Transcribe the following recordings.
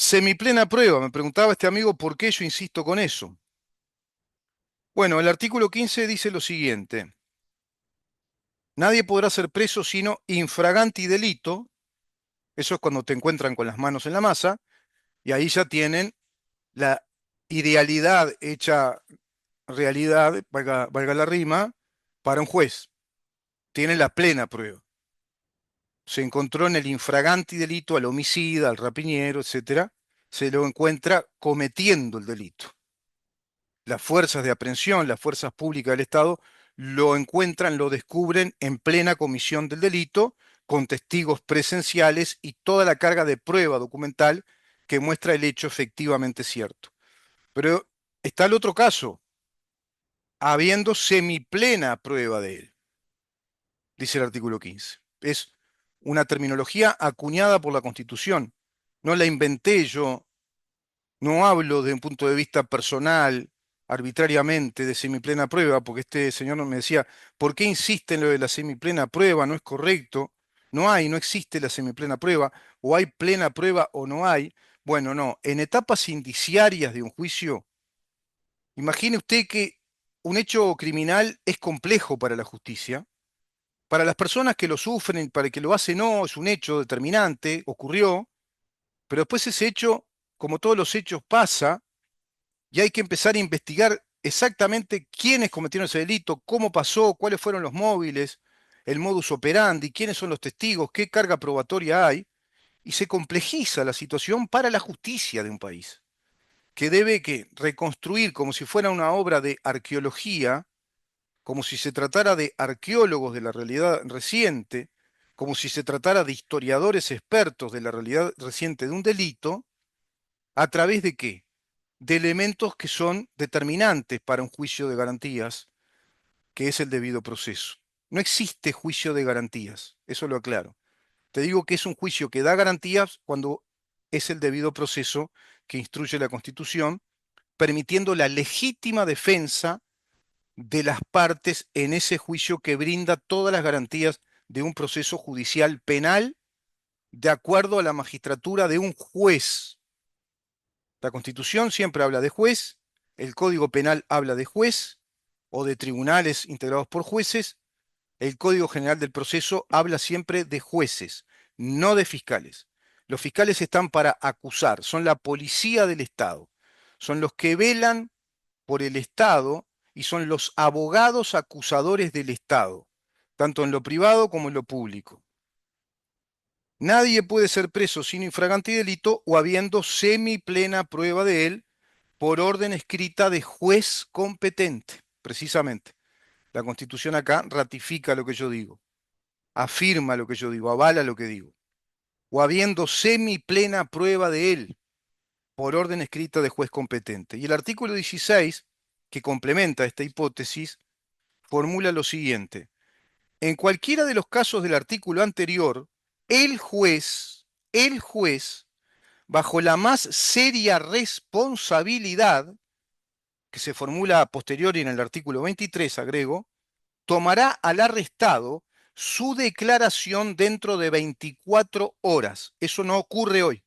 Semiplena prueba, me preguntaba este amigo por qué yo insisto con eso. Bueno, el artículo 15 dice lo siguiente: nadie podrá ser preso sino infraganti delito. Eso es cuando te encuentran con las manos en la masa, y ahí ya tienen la idealidad hecha realidad, valga la rima, para un juez. Tienen la plena prueba. Se encontró en el infraganti delito al homicida, al rapiñero, etcétera. Se lo encuentra cometiendo el delito. Las fuerzas de aprehensión, las fuerzas públicas del Estado, lo encuentran, lo descubren en plena comisión del delito, con testigos presenciales y toda la carga de prueba documental que muestra el hecho efectivamente cierto. Pero está el otro caso, habiendo semiplena prueba de él, dice el artículo 15. Es una terminología acuñada por la Constitución. No la inventé yo. No hablo de un punto de vista personal, arbitrariamente, de semiplena prueba, porque este señor me decía, ¿por qué insiste en lo de la semiplena prueba? No es correcto. No existe la semiplena prueba, o hay plena prueba o no hay. Bueno, no, en etapas indiciarias de un juicio, imagine usted que un hecho criminal es complejo para la justicia. Para las personas que lo sufren, para el que lo hace, no, es un hecho determinante, ocurrió, pero después ese hecho, como todos los hechos, pasa y hay que empezar a investigar exactamente quiénes cometieron ese delito, cómo pasó, cuáles fueron los móviles, el modus operandi, quiénes son los testigos, qué carga probatoria hay, y se complejiza la situación para la justicia de un país, que debe que reconstruir como si fuera una obra de arqueología, como si se tratara de arqueólogos de la realidad reciente, como si se tratara de historiadores expertos de la realidad reciente de un delito, ¿a través de qué? De elementos que son determinantes para un juicio de garantías, que es el debido proceso. No existe juicio de garantías, eso lo aclaro. Te digo que es un juicio que da garantías cuando es el debido proceso que instruye la Constitución, permitiendo la legítima defensa de las partes en ese juicio que brinda todas las garantías de un proceso judicial penal de acuerdo a la magistratura de un juez. La Constitución siempre habla de juez, el Código Penal habla de juez o de tribunales integrados por jueces, el Código General del Proceso habla siempre de jueces, no de fiscales. Los fiscales están para acusar, son la policía del Estado, son los que velan por el Estado y son los abogados acusadores del Estado, tanto en lo privado como en lo público. Nadie puede ser preso sin infragante delito o habiendo semiplena prueba de él por orden escrita de juez competente, precisamente. La Constitución acá ratifica lo que yo digo, afirma lo que yo digo, avala lo que digo. O habiendo semiplena prueba de él por orden escrita de juez competente. Y el artículo 16, que complementa esta hipótesis, formula lo siguiente. En cualquiera de los casos del artículo anterior, el juez, bajo la más seria responsabilidad, que se formula a posteriori en el artículo 23, agrego, tomará al arrestado su declaración dentro de 24 horas. Eso no ocurre hoy.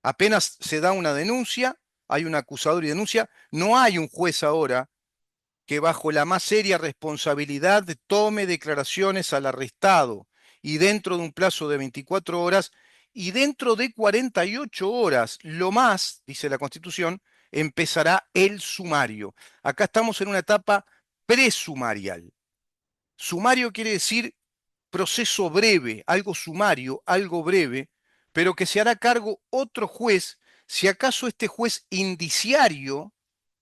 Apenas se da una denuncia, hay un acusador y denuncia, no hay un juez ahora que bajo la más seria responsabilidad tome declaraciones al arrestado y dentro de un plazo de 24 horas y dentro de 48 horas, lo más, dice la Constitución, empezará el sumario. Acá estamos en una etapa presumarial. Sumario quiere decir proceso breve, algo sumario, algo breve, pero que se hará cargo otro juez si acaso este juez indiciario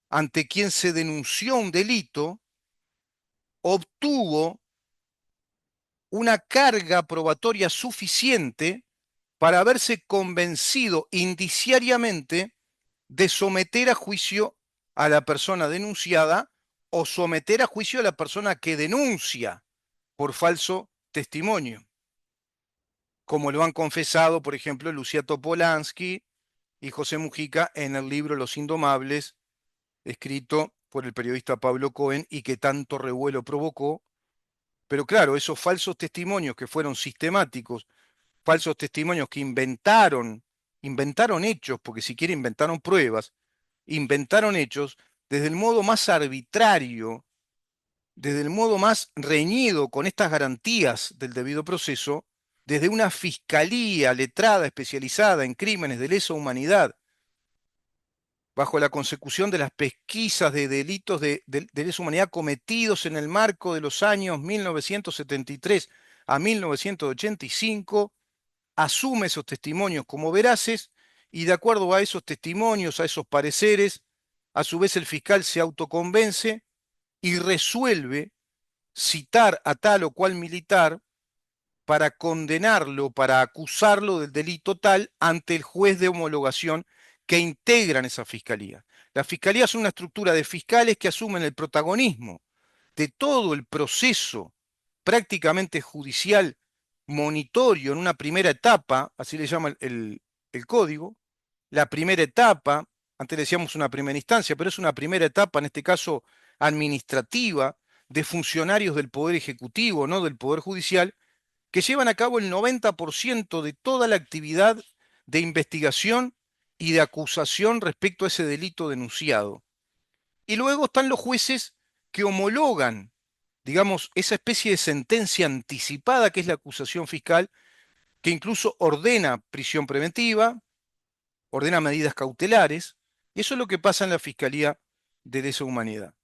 ante quien se denunció un delito obtuvo una carga probatoria suficiente para haberse convencido indiciariamente de someter a juicio a la persona denunciada o someter a juicio a la persona que denuncia por falso testimonio, como lo han confesado, por ejemplo, Lucía Topolansky y José Mujica en el libro Los Indomables, escrito por el periodista Pablo Cohen y que tanto revuelo provocó. Pero claro, esos falsos testimonios que fueron sistemáticos, falsos testimonios que inventaron inventaron hechos, porque si quiere inventaron pruebas, inventaron hechos desde el modo más arbitrario, desde el modo más reñido con estas garantías del debido proceso, desde una fiscalía letrada especializada en crímenes de lesa humanidad, bajo la consecución de las pesquisas de delitos de lesa humanidad cometidos en el marco de los años 1973 a 1985, asume esos testimonios como veraces y de acuerdo a esos testimonios, a esos pareceres, a su vez el fiscal se autoconvence y resuelve citar a tal o cual militar para condenarlo, para acusarlo del delito tal ante el juez de homologación que integran esa fiscalía. La fiscalía es una estructura de fiscales que asumen el protagonismo de todo el proceso prácticamente judicial monitorio en una primera etapa, así le llama el código, la primera etapa, antes le decíamos una primera instancia, pero es una primera etapa, en este caso administrativa, de funcionarios del Poder Ejecutivo, no del Poder Judicial, que llevan a cabo el 90% de toda la actividad de investigación y de acusación respecto a ese delito denunciado. Y luego están los jueces que homologan, digamos, esa especie de sentencia anticipada que es la acusación fiscal, que incluso ordena prisión preventiva, ordena medidas cautelares, y eso es lo que pasa en la Fiscalía de Lesa Humanidad.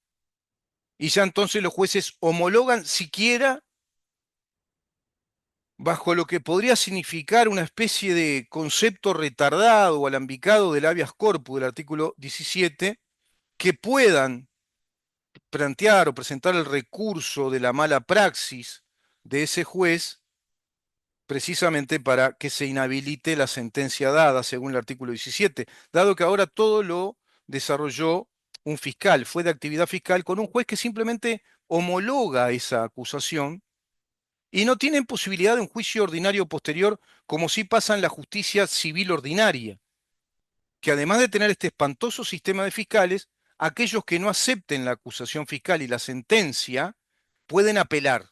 Y ya entonces los jueces homologan siquiera bajo lo que podría significar una especie de concepto retardado o alambicado del habeas corpus del artículo 17, que puedan plantear o presentar el recurso de la mala praxis de ese juez precisamente para que se inhabilite la sentencia dada según el artículo 17, dado que ahora todo lo desarrolló un fiscal, fue de actividad fiscal con un juez que simplemente homologa esa acusación y no tienen posibilidad de un juicio ordinario posterior como si pasa en la justicia civil ordinaria, que además de tener este espantoso sistema de fiscales, aquellos que no acepten la acusación fiscal y la sentencia pueden apelar.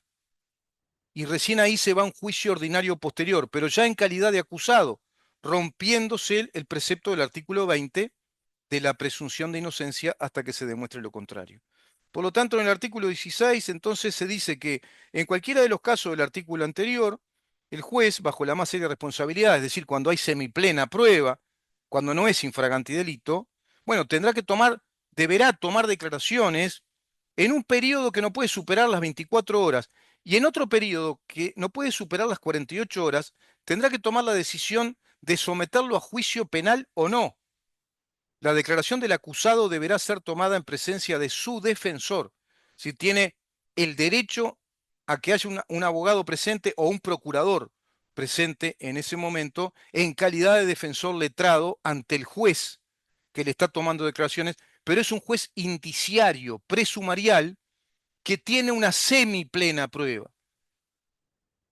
Y recién ahí se va a un juicio ordinario posterior, pero ya en calidad de acusado, rompiéndose el precepto del artículo 20 de la presunción de inocencia hasta que se demuestre lo contrario. Por lo tanto, en el artículo 16, entonces se dice que en cualquiera de los casos del artículo anterior, el juez, bajo la más seria responsabilidad, es decir, cuando hay semiplena prueba, cuando no es infragante delito, bueno, deberá tomar declaraciones en un periodo que no puede superar las 24 horas y en otro periodo que no puede superar las 48 horas, tendrá que tomar la decisión de someterlo a juicio penal o no. La declaración del acusado deberá ser tomada en presencia de su defensor, si tiene el derecho a que haya un abogado presente o un procurador presente en ese momento en calidad de defensor letrado ante el juez que le está tomando declaraciones, pero es un juez indiciario, presumarial, que tiene una semiplena prueba.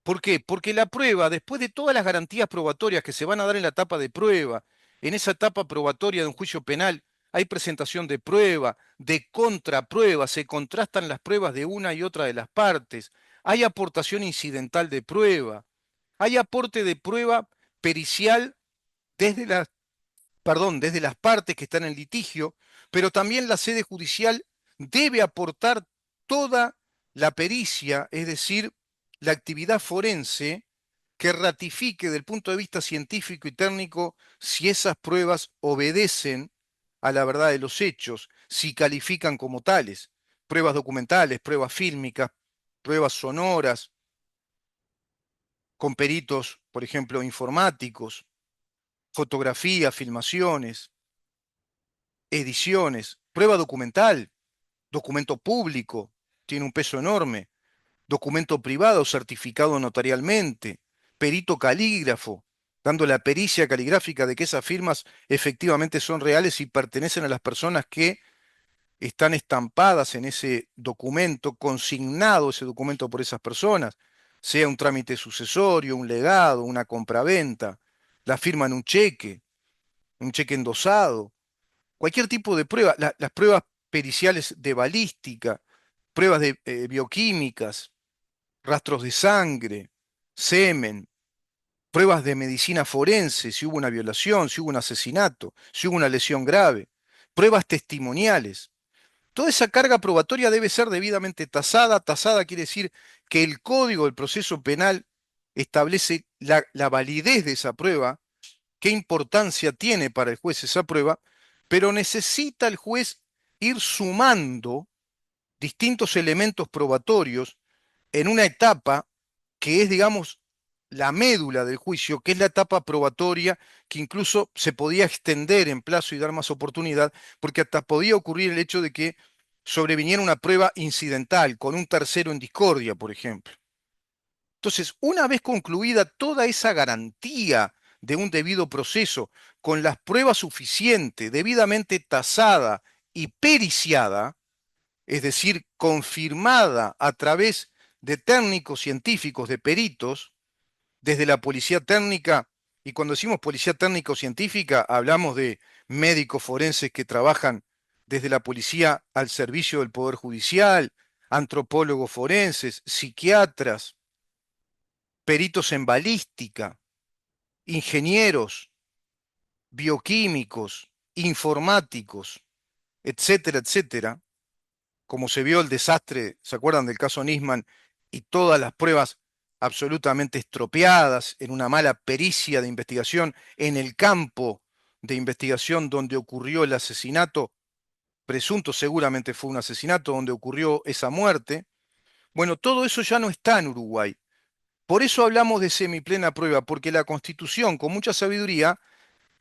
¿Por qué? Porque la prueba, después de todas las garantías probatorias que se van a dar en la etapa de prueba, en esa etapa probatoria de un juicio penal, hay presentación de prueba, de contraprueba, se contrastan las pruebas de una y otra de las partes, hay aportación incidental de prueba, hay aporte de prueba pericial desde desde las partes que están en litigio, pero también la sede judicial debe aportar toda la pericia, es decir, la actividad forense que ratifique desde el punto de vista científico y técnico si esas pruebas obedecen a la verdad de los hechos, si califican como tales. Pruebas documentales, pruebas fílmicas, pruebas sonoras, con peritos, por ejemplo, informáticos, fotografías, filmaciones, ediciones, prueba documental, documento público, tiene un peso enorme, documento privado certificado notarialmente, perito calígrafo, dando la pericia caligráfica de que esas firmas efectivamente son reales y pertenecen a las personas que están estampadas en ese documento, consignado ese documento por esas personas, sea un trámite sucesorio, un legado, una compraventa, la firma en un cheque endosado, cualquier tipo de prueba, las pruebas periciales de balística, pruebas de bioquímicas, rastros de sangre, semen, pruebas de medicina forense, si hubo una violación, si hubo un asesinato, si hubo una lesión grave, pruebas testimoniales. Toda esa carga probatoria debe ser debidamente tasada. Tasada quiere decir que el Código del Proceso Penal establece la validez de esa prueba, qué importancia tiene para el juez esa prueba, pero necesita el juez ir sumando distintos elementos probatorios en una etapa que es, digamos, la médula del juicio, que es la etapa probatoria, que incluso se podía extender en plazo y dar más oportunidad, porque hasta podía ocurrir el hecho de que sobreviniera una prueba incidental con un tercero en discordia, por ejemplo. Entonces, una vez concluida toda esa garantía de un debido proceso, con las pruebas suficientes, debidamente tasada y periciada, es decir, confirmada a través de técnicos científicos, de peritos, desde la policía técnica, y cuando decimos policía técnica o científica, hablamos de médicos forenses que trabajan desde la policía al servicio del Poder Judicial, antropólogos forenses, psiquiatras, peritos en balística, ingenieros, bioquímicos, informáticos, etcétera, etcétera. Como se vio el desastre, ¿se acuerdan del caso Nisman? Y todas las pruebas absolutamente estropeadas en una mala pericia de investigación en el campo de investigación donde ocurrió el asesinato, presunto seguramente fue un asesinato, donde ocurrió esa muerte. Bueno, todo eso ya no está en Uruguay. Por eso hablamos de semiplena prueba, porque la Constitución, con mucha sabiduría,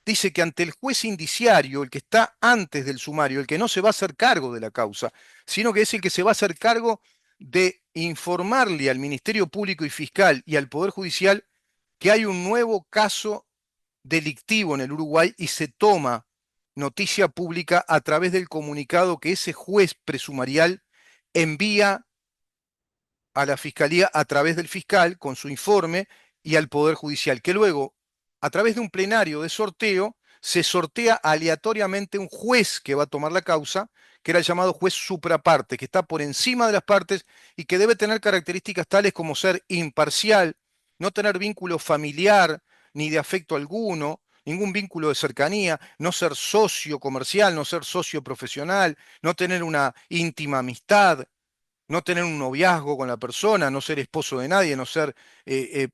dice que ante el juez indiciario, el que está antes del sumario, el que no se va a hacer cargo de la causa, sino que es el que se va a hacer cargo de informarle al Ministerio Público y Fiscal y al Poder Judicial que hay un nuevo caso delictivo en el Uruguay y se toma noticia pública a través del comunicado que ese juez presumarial envía a la Fiscalía a través del fiscal con su informe y al Poder Judicial, que luego, a través de un plenario de sorteo, se sortea aleatoriamente un juez que va a tomar la causa, que era el llamado juez supraparte, que está por encima de las partes y que debe tener características tales como ser imparcial, no tener vínculo familiar ni de afecto alguno, ningún vínculo de cercanía, no ser socio comercial, no ser socio profesional, no tener una íntima amistad, no tener un noviazgo con la persona, no ser esposo de nadie, no ser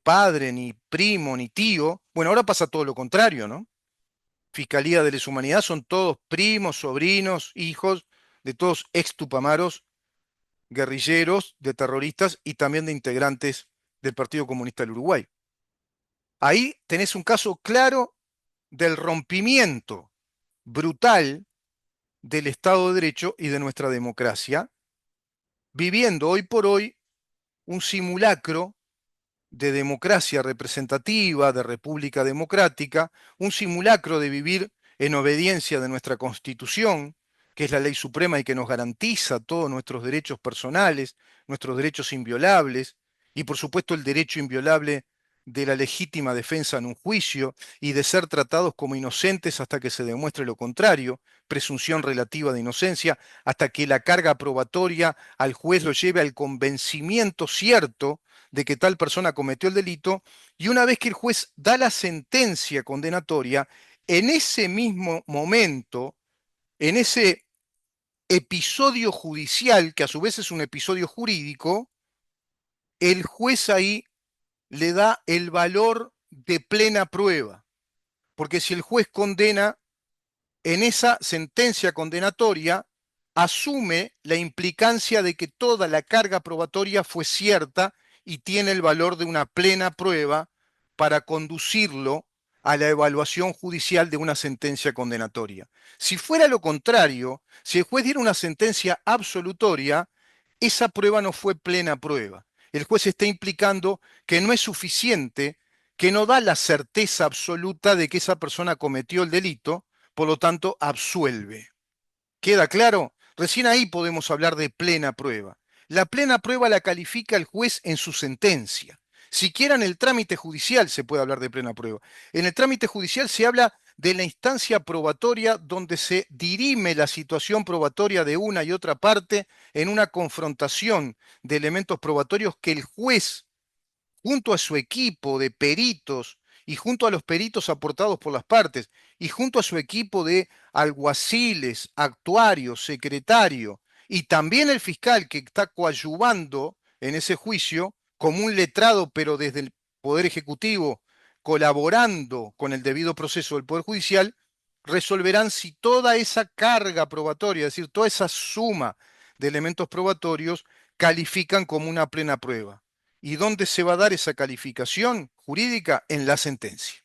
padre, ni primo, ni tío. Bueno, ahora pasa todo lo contrario, ¿no? Fiscalía de Lesa Humanidad son todos primos, sobrinos, hijos de todos ex tupamaros, guerrilleros, de terroristas y también de integrantes del Partido Comunista del Uruguay. Ahí tenés un caso claro del rompimiento brutal del Estado de Derecho y de nuestra democracia, viviendo hoy por hoy un simulacro de democracia representativa, de república democrática, un simulacro de vivir en obediencia de nuestra Constitución, que es la ley suprema y que nos garantiza todos nuestros derechos personales, nuestros derechos inviolables, y por supuesto el derecho inviolable de la legítima defensa en un juicio y de ser tratados como inocentes hasta que se demuestre lo contrario, presunción relativa de inocencia, hasta que la carga probatoria al juez lo lleve al convencimiento cierto de que tal persona cometió el delito, y una vez que el juez da la sentencia condenatoria, en ese mismo momento, en ese episodio judicial, que a su vez es un episodio jurídico, el juez ahí le da el valor de plena prueba. Porque si el juez condena en esa sentencia condenatoria, asume la implicancia de que toda la carga probatoria fue cierta y tiene el valor de una plena prueba para conducirlo a la evaluación judicial de una sentencia condenatoria. Si fuera lo contrario, si el juez diera una sentencia absolutoria, esa prueba no fue plena prueba. El juez está implicando que no es suficiente, que no da la certeza absoluta de que esa persona cometió el delito, por lo tanto, absuelve. ¿Queda claro? Recién ahí podemos hablar de plena prueba. La plena prueba la califica el juez en su sentencia. Siquiera en el trámite judicial se puede hablar de plena prueba. En el trámite judicial se habla de la instancia probatoria donde se dirime la situación probatoria de una y otra parte en una confrontación de elementos probatorios que el juez, junto a su equipo de peritos y junto a los peritos aportados por las partes, y junto a su equipo de alguaciles, actuarios, secretario, y también el fiscal que está coadyuvando en ese juicio como un letrado, pero desde el Poder Ejecutivo, colaborando con el debido proceso del Poder Judicial, resolverán si toda esa carga probatoria, es decir, toda esa suma de elementos probatorios, califican como una plena prueba. ¿Y dónde se va a dar esa calificación jurídica? En la sentencia.